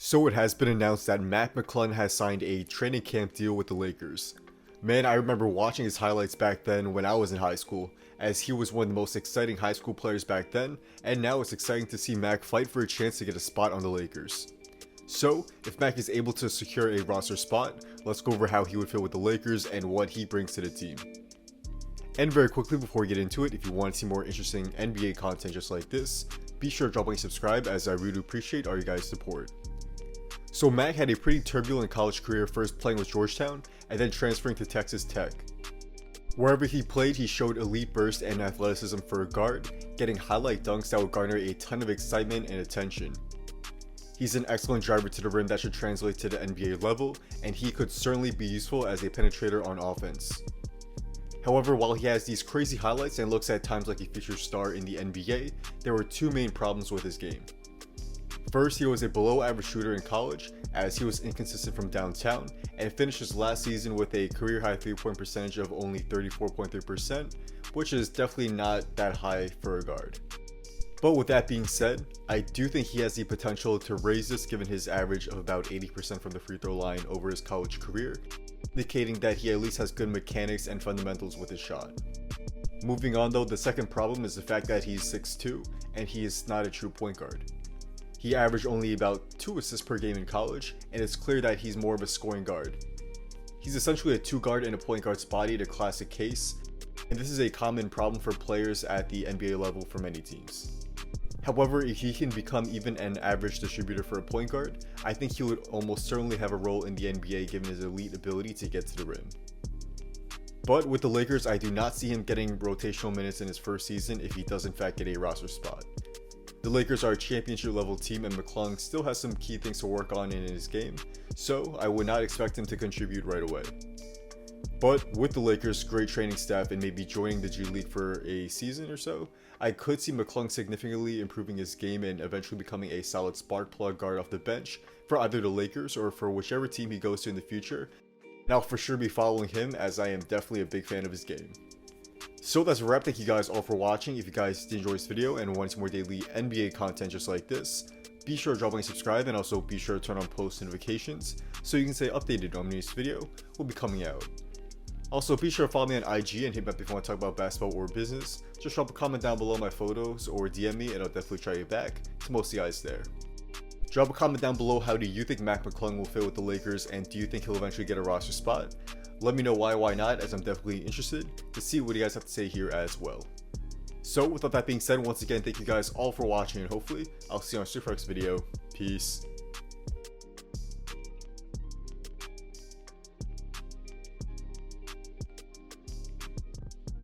So it has been announced that Mac McClung has signed a training camp deal with the Lakers. Man, I remember watching his highlights back then when I was in high school, as he was one of the most exciting high school players back then, and now it's exciting to see Mac fight for a chance to get a spot on the Lakers. So, if Mac is able to secure a roster spot, let's go over how he would fit with the Lakers and what he brings to the team. And very quickly before we get into it, if you want to see more interesting NBA content just like this, be sure to drop a subscribe as I really appreciate all you guys' support. So Mac had a pretty turbulent college career, first playing with Georgetown and then transferring to Texas Tech. Wherever he played, he showed elite burst and athleticism for a guard, getting highlight dunks that would garner a ton of excitement and attention. He's an excellent driver to the rim that should translate to the NBA level, and he could certainly be useful as a penetrator on offense. However, while he has these crazy highlights and looks at times like a future star in the NBA, there were two main problems with his game. First, he was a below average shooter in college, as he was inconsistent from downtown, and finished his last season with a career high 3-point percentage of only 34.3%, which is definitely not that high for a guard. But with that being said, I do think he has the potential to raise this given his average of about 80% from the free throw line over his college career, indicating that he at least has good mechanics and fundamentals with his shot. Moving on though, the second problem is the fact that he's 6'2", and he is not a true point guard. He averaged only about 2 assists per game in college, and it's clear that he's more of a scoring guard. He's essentially a 2 guard in a point guard's body, the classic case, and this is a common problem for players at the NBA level for many teams. However, if he can become even an average distributor for a point guard, I think he would almost certainly have a role in the NBA given his elite ability to get to the rim. But with the Lakers, I do not see him getting rotational minutes in his first season if he does in fact get a roster spot. The Lakers are a championship level team and McClung still has some key things to work on in his game, so I would not expect him to contribute right away. But with the Lakers' great training staff and maybe joining the G League for a season or so, I could see McClung significantly improving his game and eventually becoming a solid spark plug guard off the bench for either the Lakers or for whichever team he goes to in the future, and I'll for sure be following him as I am definitely a big fan of his game. So that's a wrap. Thank you guys all for watching. If you guys did enjoy this video and want some more daily NBA content just like this, be sure to drop a subscribe and also be sure to turn on post notifications so you can stay updated on when this video will be coming out. Also, be sure to follow me on IG and hit me up if you want to talk about basketball or business. Just drop a comment down below my photos or DM me and I'll definitely try to get back to most of you guys there. Drop a comment down below, how do you think Mac McClung will fit with the Lakers and do you think he'll eventually get a roster spot? Let me know why not, as I'm definitely interested to see what you guys have to say here as well. So without that being said, once again, thank you guys all for watching and hopefully I'll see you on our super next video. Peace.